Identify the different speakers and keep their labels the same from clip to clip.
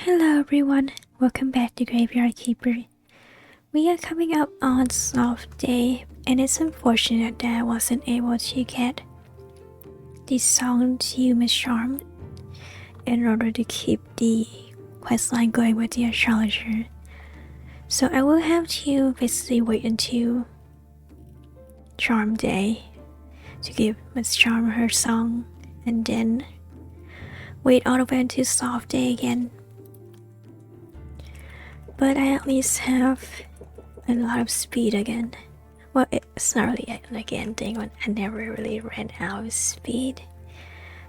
Speaker 1: Hello everyone, welcome back to Graveyard Keeper. We are coming up on soft day and it's unfortunate that I wasn't able to get the song to Miss Charm in order to keep the questline going with the astrologer. So I will have to basically wait until Charm Day to give Miss Charm her song and then wait all the way until soft day again. But I at least have a lot of speed again. Well, it's not really an again thing when I never really ran out of speed.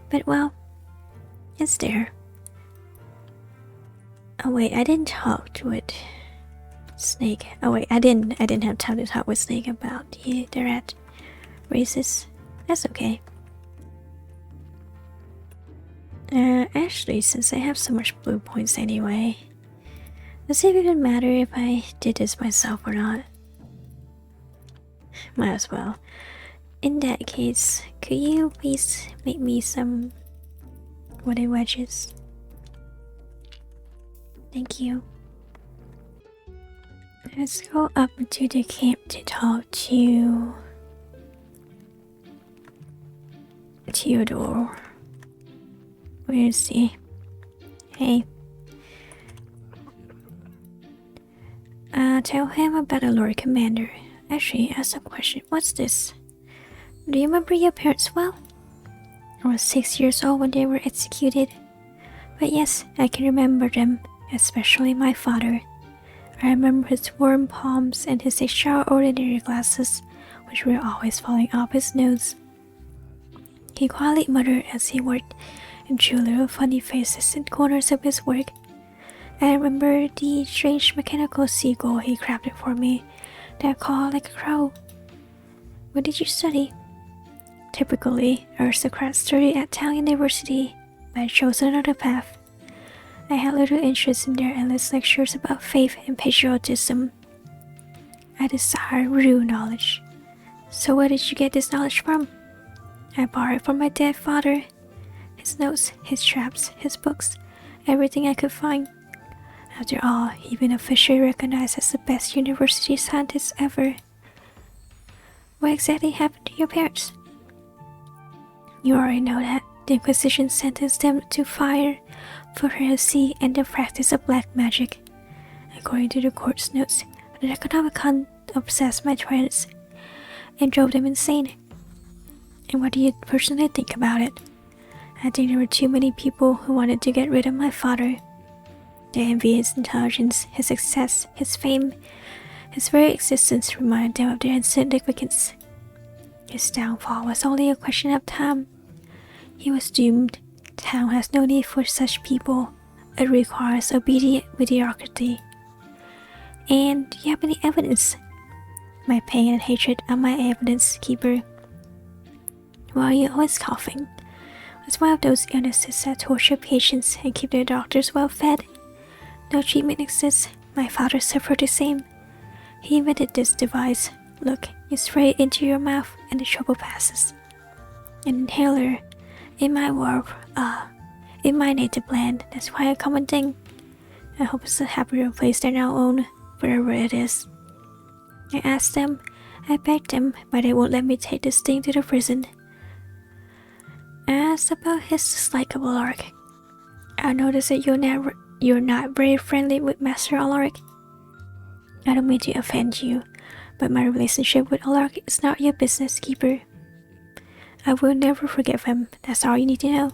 Speaker 1: But well, it's there. Oh wait, I didn't talk with Snake. Oh wait, I didn't have time to talk with Snake about the rat races. That's okay. Actually, since I have so much blue points anyway, let's see if it would matter if I did this myself or not. Might as well. In that case, could you please make me some wooden wedges? Thank you. Let's go up to the camp to talk to Theodore. Where is he? Hey. Tell him about the Lord Commander. Actually, ask a question. What's this? Do you remember your parents well? I was 6 years old when they were executed. But yes, I can remember them, especially my father. I remember his warm palms and his extraordinary glasses, which were always falling off his nose. He quietly muttered as he worked and drew little funny faces in corners of his work. I remember the strange mechanical seagull he crafted for me that called like a crow. What did you study? Typically, aristocrats studied at Town University, but I chose another path. I had little interest in their endless lectures about faith and patriotism. I desired real knowledge. So where did you get this knowledge from? I borrowed from my dead father. His notes, his traps, his books, everything I could find. After all, he'd been officially recognized as the best university scientist ever. What exactly happened to your parents? You already know that the Inquisition sentenced them to fire for heresy and the practice of black magic. According to the court's notes, the Necronomicon obsessed my parents and drove them insane. And what do you personally think about it? I think there were too many people who wanted to get rid of my father. They envy his intelligence, his success, his fame. His very existence reminded them of their insignificance. His downfall was only a question of time. He was doomed. Town has no need for such people. It requires obedient mediocrity. And do you have any evidence? My pain and hatred are my evidence, Keeper. Why are you always coughing? It's one of those illnesses that torture patients and keep their doctors well fed. No treatment exists. My father suffered the same. He invented this device. Look, you spray it into your mouth and the trouble passes. An inhaler. In my world, in my native land, that's quite a common thing. I hope it's a happier place than our own, wherever it is. I asked them, I begged them, but they won't let me take this thing to the prison. I asked about his dislike of Alaric. I noticed that you're not very friendly with Master Alaric. I don't mean to offend you, but my relationship with Alaric is not your business, Keeper. I will never forgive him, that's all you need to know.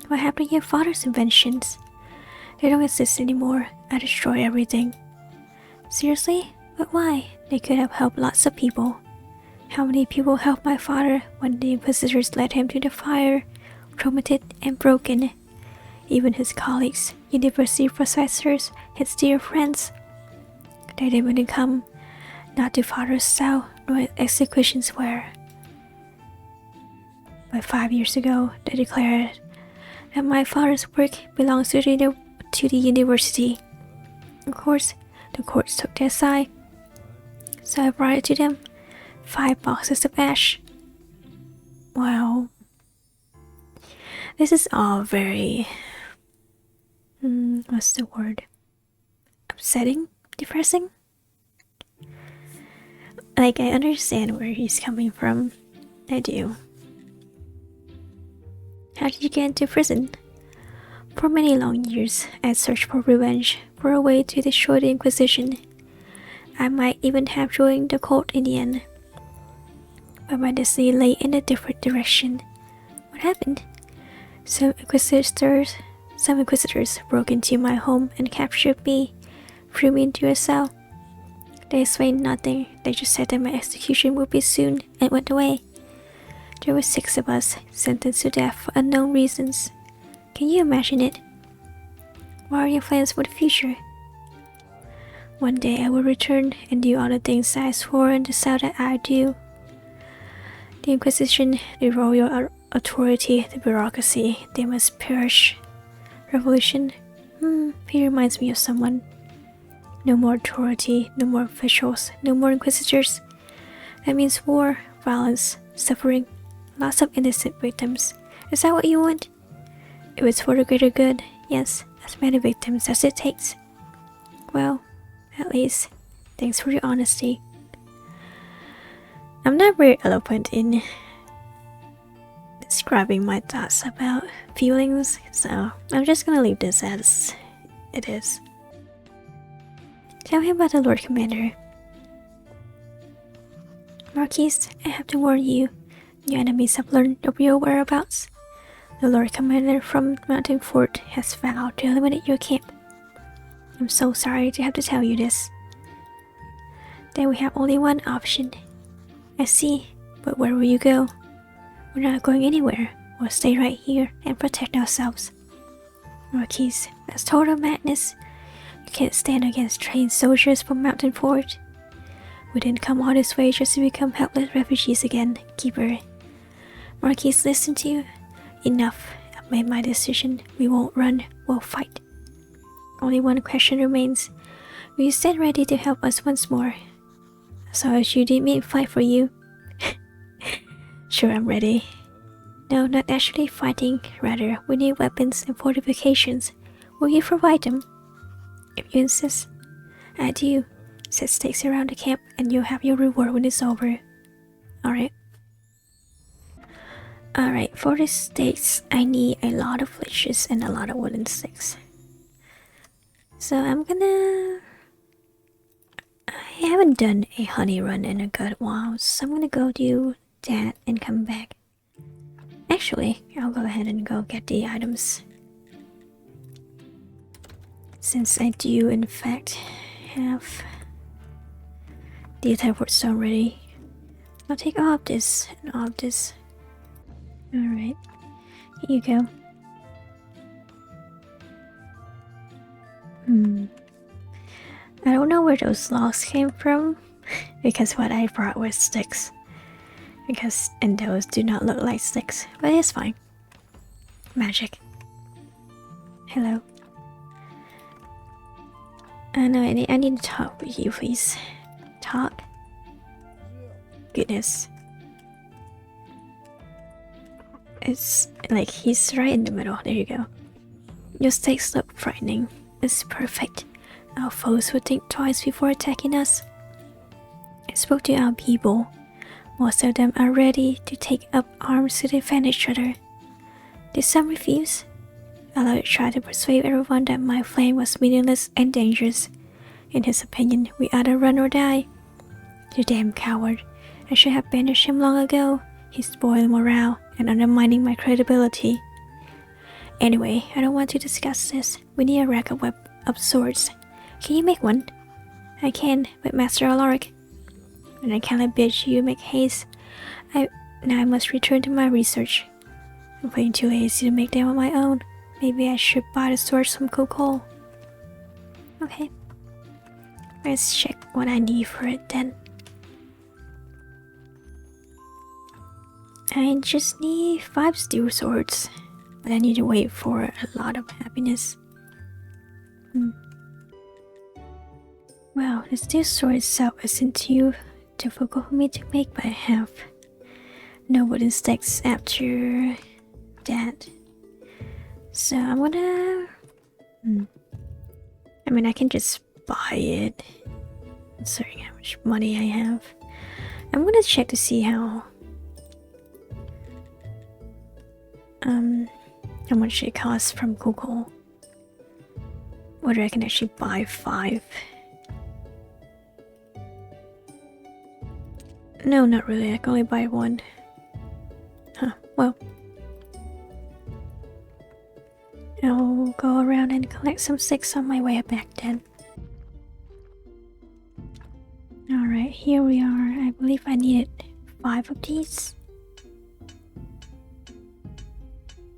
Speaker 1: What happened to your father's inventions? They don't exist anymore. I destroyed everything. Seriously? But why? They could have helped lots of people. How many people helped my father when the Inquisitors led him to the fire, tormented and broken? Even his colleagues, university professors, his dear friends. They didn't come, not to father's cell nor execution square. But 5 years ago, they declared that my father's work belongs to the university. Of course, the courts took their side, so I brought it to them. 5 boxes of ash. Wow. This is all very what's the word? Upsetting? Depressing? Like, I understand where he's coming from. I do. How did you get into prison? For many long years, I searched for revenge, for a way to destroy the Inquisition. I might even have joined the cult in the end. But my destiny lay in a different direction. What happened? Some inquisitors broke into my home and captured me, threw me into a cell. They explained nothing, they just said that my execution would be soon and went away. There were 6 of us, sentenced to death for unknown reasons. Can you imagine it? What are your plans for the future? One day I will return and do all the things I swore in the cell that I do. The Inquisition, the royal authority, the bureaucracy, they must perish. Revolution? He reminds me of someone. No more authority, no more officials, no more inquisitors. That means war, violence, suffering, lots of innocent victims. Is that what you want? If it's for the greater good, yes, as many victims as it takes. Well, at least, thanks for your honesty. I'm not very eloquent in describing my thoughts about feelings, so I'm just gonna leave this as it is. Tell me about the Lord Commander. Marquis, I have to warn you. Your enemies have learned of your whereabouts. The Lord Commander from Mountain Fort has vowed to eliminate your camp. I'm so sorry to have to tell you this. Then we have only one option. I see, but where will you go? We're not going anywhere. We'll stay right here and protect ourselves. Marquis, that's total madness. You can't stand against trained soldiers from Mountain Fort. We didn't come all this way just to become helpless refugees again, Keeper. Marquis, listen to you. Enough. I've made my decision. We won't run, we'll fight. Only one question remains. Will you stand ready to help us once more? So as you did me fight for you. Sure, I'm ready. No, not actually fighting. Rather, we need weapons and fortifications. Will you provide them? If you insist. I do. Set stakes around the camp and you'll have your reward when it's over. Alright. Alright, for the stakes, I need a lot of leashes and a lot of wooden sticks. So I'm gonna... I haven't done a honey run in a good while, so I'm gonna go do that and come back. Actually, I'll go ahead and go get the items. Since I do in fact have the teleport stone ready, I'll take all of this and all of this. Alright, here you go. I don't know where those logs came from, because what I brought was sticks. And those do not look like sticks, but it's fine. Magic. Hello. No, I need to talk with you, please. Talk? Goodness. It's like he's right in the middle. There you go. Your stakes look frightening. It's perfect. Our foes would think twice before attacking us. I spoke to our people. Most of them are ready to take up arms to defend each other. Did some refuse? Aloy tried to persuade everyone that my flame was meaningless and dangerous. In his opinion, we either run or die. You damn coward. I should have banished him long ago. He's spoiling morale and undermining my credibility. Anyway, I don't want to discuss this. We need a rack of swords. Can you make one? I can, but Master Alaric. And I cannot bid you make haste. Now I must return to my research. I'm feeling too lazy to make them on my own. Maybe I should buy the swords from Coco. Okay. Let's check what I need for it then. I just need 5 steel swords, but I need to wait for a lot of happiness. Well, the steel sword itself isn't too difficult for me to make, but I have no wooden sticks after that. So I'm gonna... I mean, I can just buy it, considering how much money I have. I'm gonna check to see how much it costs from Google. Whether I can actually buy 5. No, not really. I can only buy 1. Huh, well. I'll go around and collect some sticks on my way back then. Alright, here we are. I believe I needed 5 of these.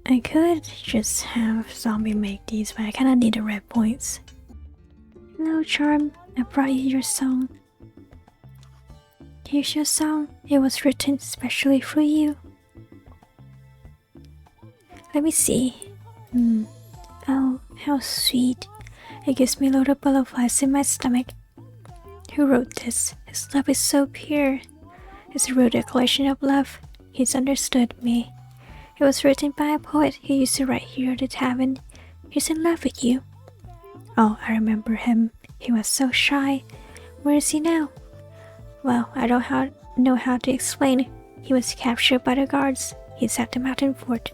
Speaker 1: I could just have Zombie make these, but I kinda need the red points. Hello, Charm. I brought you your song. Here's your song. It was written especially for you. Let me see. Oh, how sweet. It gives me a lot of butterflies in my stomach. Who wrote this? His love is so pure. It's a real declaration of love. He's understood me. It was written by a poet who used to write here at the tavern. He's in love with you. Oh, I remember him. He was so shy. Where is he now? Well, I don't know how to explain. He was captured by the guards. He's at the mountain fort.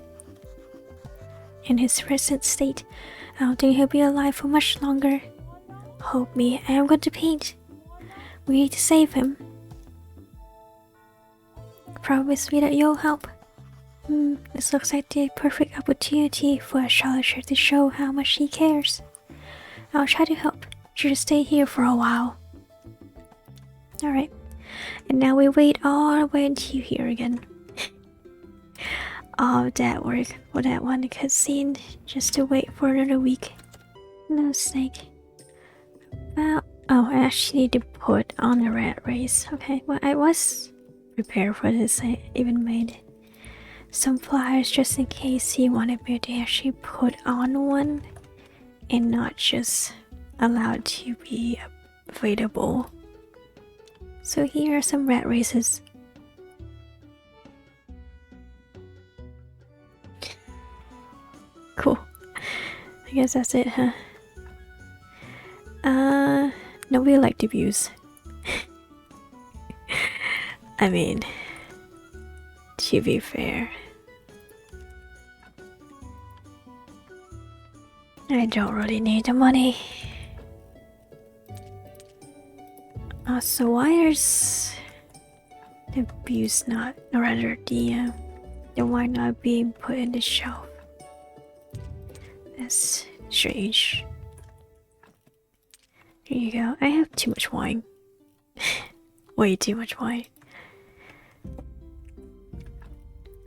Speaker 1: In his present state, I don't think he'll be alive for much longer. Hold me, I am going to paint. We need to save him. Promise me that you'll help. This looks like the perfect opportunity for a Charlotte to show how much he cares. I'll try to help. Just stay here for a while. Alright. And now we wait all the way until here again. All that work for that one cutscene just to wait for another week. No snake. Well, oh, I actually need to put on a rat race. Okay, well, I was prepared for this. I even made some flyers just in case he wanted me to actually put on one and not just allow it to be available. So here are some rat races. Cool. I guess that's it, huh? Nobody liked the views. I mean, to be fair, I don't really need the money. So why is the views not, or rather the wine not being put in the shelf? That's strange. Here you go. I have too much wine. Way too much wine.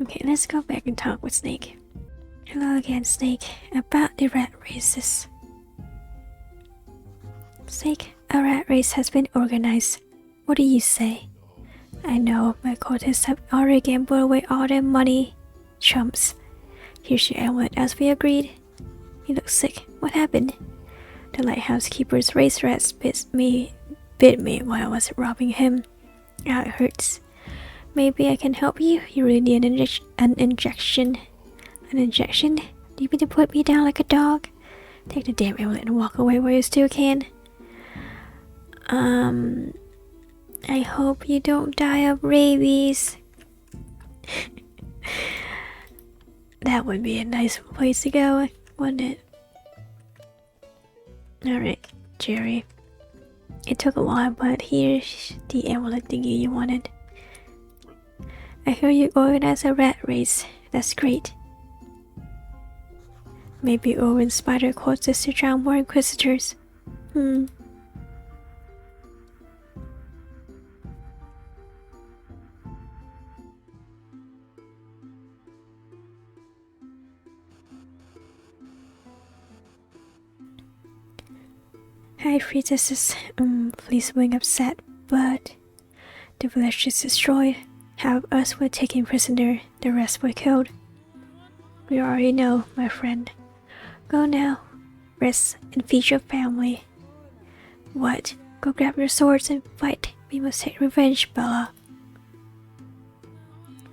Speaker 1: Okay, let's go back and talk with Snake. Hello again, Snake. About the rat races. Snake, a rat race has been organized. What do you say? I know, my courtiers have already gambled away all their money. Chumps. Here's your amulet as we agreed. You look sick. What happened? The lighthouse keeper's race rats bit me while I was robbing him. Ah, it hurts. Maybe I can help you. You really need an injection. An injection? Do you mean to put me down like a dog? Take the damn amulet and walk away while you still can. I hope you don't die of rabies. That would be a nice place to go, wouldn't it? Alright, Jerry. It took a while, but here's the amulet thingy you wanted. I hear you organize a rat race. That's great. Maybe Owen's spider caused us to drown more inquisitors. Hi, princesses. Please being upset, but the village is destroyed. Half of us were taken prisoner, the rest were killed. We already know, my friend. Go now, rest and feed your family. What? Go grab your swords and fight. We must take revenge, Bella.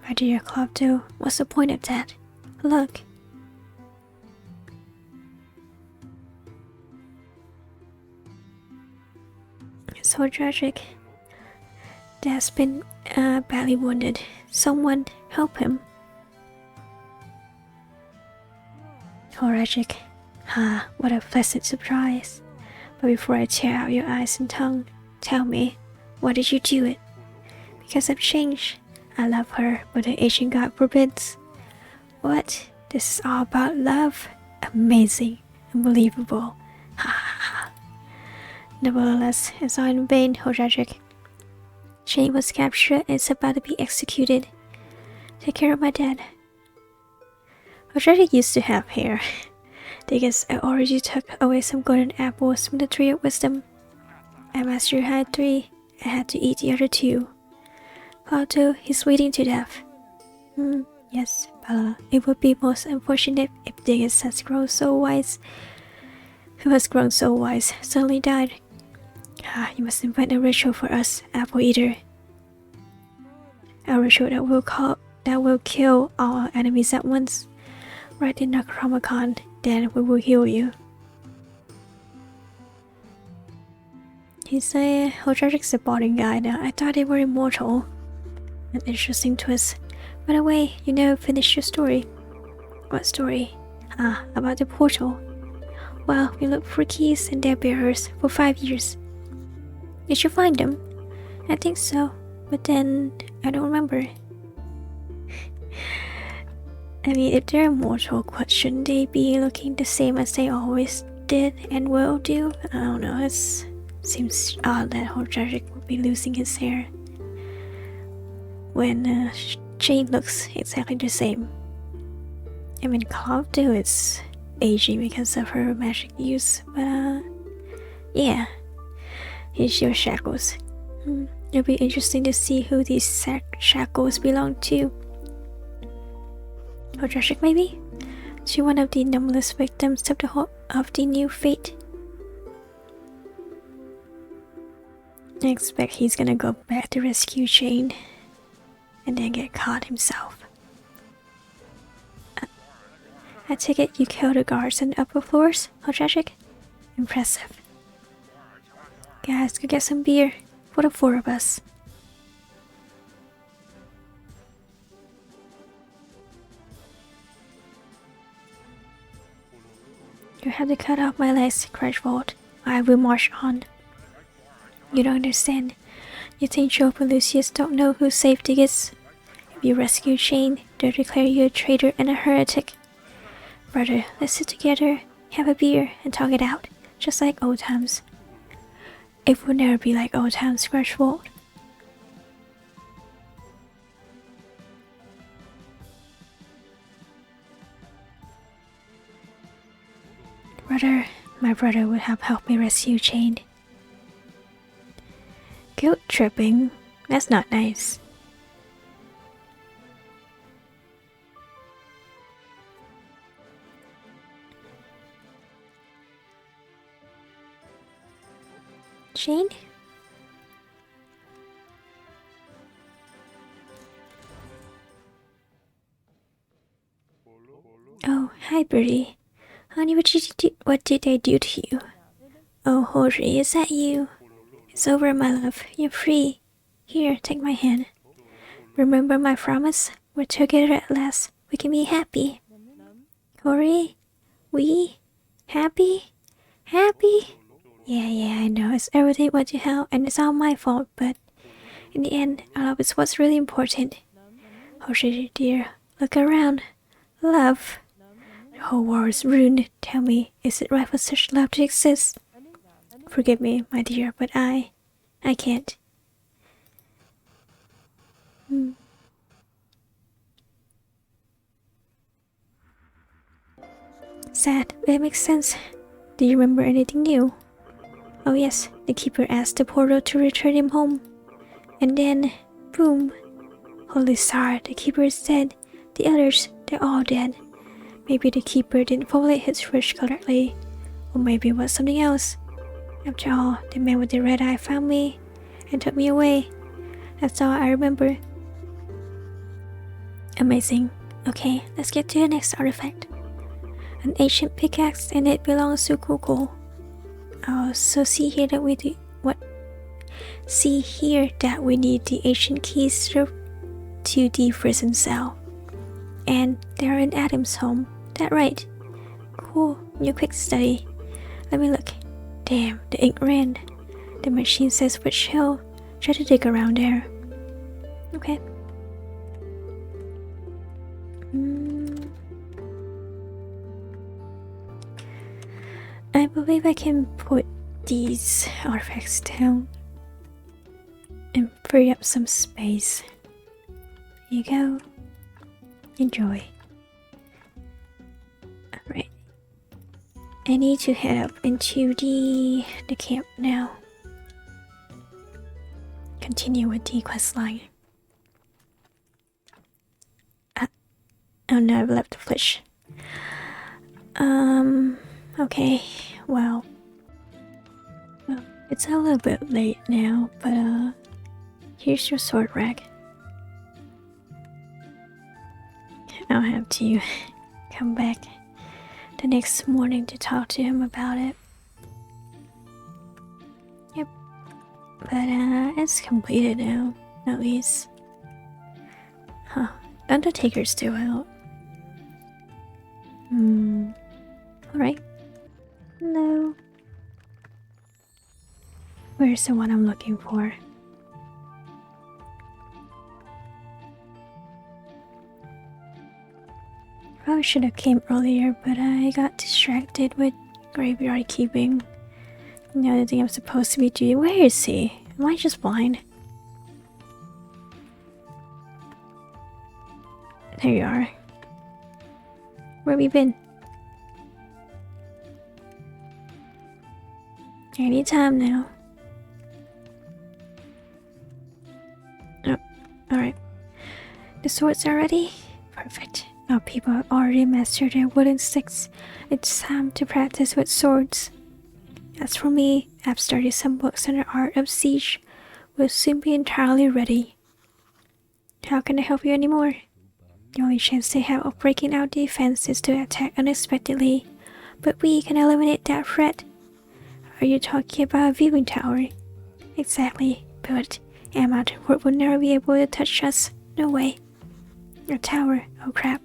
Speaker 1: My dear Clopto, what's the point of that? Look. So tragic. Dad's been badly wounded. Someone help him. Tragic. Ah, what a pleasant surprise. But before I tear out your eyes and tongue, tell me, why did you do it? Because I've changed. I love her, but the Asian god forbids. What? This is all about love? Amazing. Unbelievable. Ha ha ha. Nevertheless, it's all in vain, Horagic. Shane was captured and is about to be executed. Take care of my dad. Horagic used to have hair. I guess I already took away some golden apples from the tree of wisdom. I master had 3. I had to eat the other 2. Although he's waiting to death. Yes, Bella. It would be most unfortunate if Diggus has grown so wise. Who has grown so wise suddenly died. Ah, you must invent a ritual for us, Apple Eater. A ritual that will kill all our enemies at once. Right in Necronomicon, then we will heal you. He's a Hodragic's a boring guy now. I thought they were immortal. An interesting twist. By the way, you never finished your story. What story? Ah, about the portal. Well, we looked for keys and their bearers for 5 years. Did you find them? I think so, but then I don't remember. I mean, if they're immortal, what shouldn't they be looking the same as they always did and will do? I don't know, it seems odd that Hodragic would be losing his hair when Jane looks exactly the same. I mean, Cloud too is aging because of her magic use, but yeah, here's your shackles. It'll be interesting to see who these shackles belong to. Hodragic, maybe? To one of the numberless victims of the new fate. I expect he's gonna go back to rescue Jane and then get caught himself. I take it you killed the guards on the upper floors, Hodragic? Impressive. Guys, go get some beer for the 4 of us. You have to cut off my legs, Crashbolt. I will march on. You don't understand. You think Job and Lucius don't know who saved Diggus? If you rescue Jane, they'll declare you a traitor and a heretic. Brother, let's sit together, have a beer, and talk it out, just like old times. It will never be like old times, Crashbolt. Brother, my brother would have helped me rescue Jane. Guilt tripping? That's not nice. Jane? Oh, hi, Birdie. Honey, what did they do to you? Oh, Hori, is that you? It's over, my love. You're free. Here, take my hand. Remember my promise? We're together at last. We can be happy. Hori? We? Happy? Happy? Yeah, I know. It's everything went to hell and it's all my fault, but in the end, our love is what's really important. Hori, dear, look around. Love. The whole world is ruined. Tell me, is it right for such love to exist? Forgive me, my dear, but I can't. Sad, but it makes sense. Do you remember anything new? Oh yes, the keeper asked the portal to return him home. And then, boom. Holy Star, the keeper is dead. The others, they're all dead. Maybe the keeper didn't formulate his wish correctly. Or maybe it was something else. After all, the man with the red eye found me and took me away. That's all I remember. Amazing. Okay, let's get to the next artifact. An ancient pickaxe, and it belongs to Kuko. Oh, so see here that we do what? See here that we need the ancient keys to the prison cell. And they're in Adam's home. That right? Cool, new quick study. Let me look. Damn, the ink ran. The machine says which hill. Try to dig around there. Okay. I believe I can put these artifacts down and free up some space. Here you go. Enjoy. Alright. I need to head up into the camp now. Continue with the quest line. Oh no, I've left the flesh. Okay, well, it's a little bit late now, but here's your sword rack. I'll have to come back the next morning to talk to him about it. Yep, but it's completed now, at least. Huh, Undertaker's still out. Alright. Hello. Where's the one I'm looking for? Probably should have came earlier, but I got distracted with graveyard keeping. The other thing I'm supposed to be doing. Where is he? Am I just blind? There you are. Where have you been? Anytime now. Oh, alright. The swords are ready? Perfect. Our people have already mastered their wooden sticks. It's time to practice with swords. As for me, I've studied some books on the art of siege. We'll soon be entirely ready. How can I help you anymore? The only chance they have of breaking our defense is to attack unexpectedly, but we can eliminate that threat. Are you talking about a viewing tower? Exactly, but a mountain fort will never be able to touch us. No way. A tower, oh crap.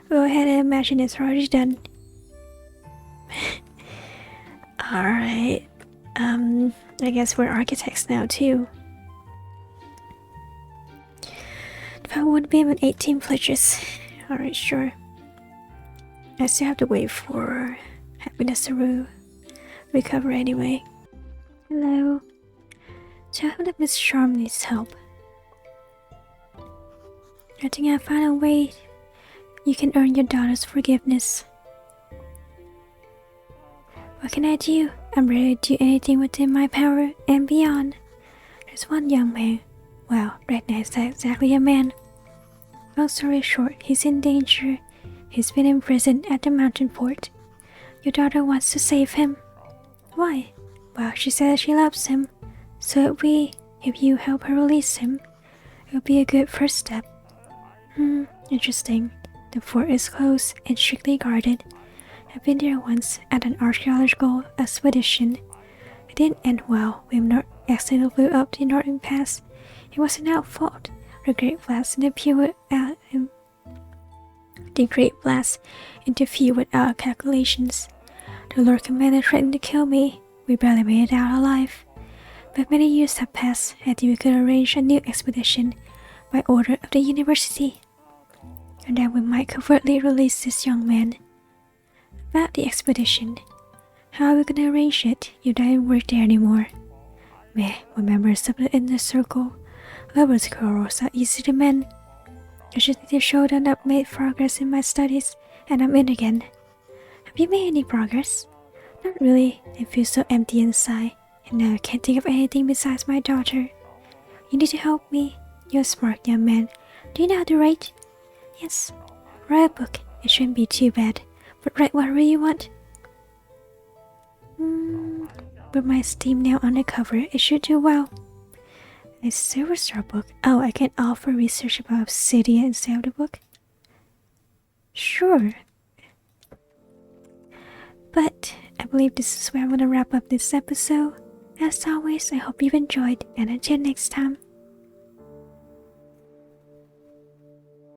Speaker 1: Go ahead and imagine it's already done. Alright. I guess we're architects now too. If I would be in 18 pledges. Alright, sure. I still have to wait for happiness to recover anyway. Hello. Tell him that Miss Charm needs help. I think I found a way you can earn your daughter's forgiveness. What can I do? I'm ready to do anything within my power and beyond. There's one young man. Well, right now it's not exactly a man. Long story short, he's in danger. He's been imprisoned at the mountain fort. Your daughter wants to save him. Why? Well, she says she loves him. So if you help her release him, it'll be a good first step. Interesting. The fort is closed and strictly guarded. I've been there once at an archaeological expedition. It didn't end well. We accidentally blew up the northern pass. It wasn't our fault. The great blast interfered with our calculations. The Lord Commander threatened to kill me. We barely made it out alive. But many years have passed. I think we could arrange a new expedition by order of the university. And then we might covertly release this young man. About the expedition. How are we gonna arrange it? You don't work there anymore. Meh, we're members of the inner circle. Lovers quarrels are easy to mend. I just need to show them I've made progress in my studies, and I'm in again. Have you made any progress? Not really. I feel so empty inside, and now I can't think of anything besides my daughter. You need to help me. You're a smart young man. Do you know how to write? Yes. Write a book. It shouldn't be too bad, but write whatever you want. With my Steam now on the cover, it should do well. A Silver Star book. Oh, I can offer research about obsidian instead of the book? Sure. But I believe this is where I'm gonna wrap up this episode. As always, I hope you've enjoyed, and until next time,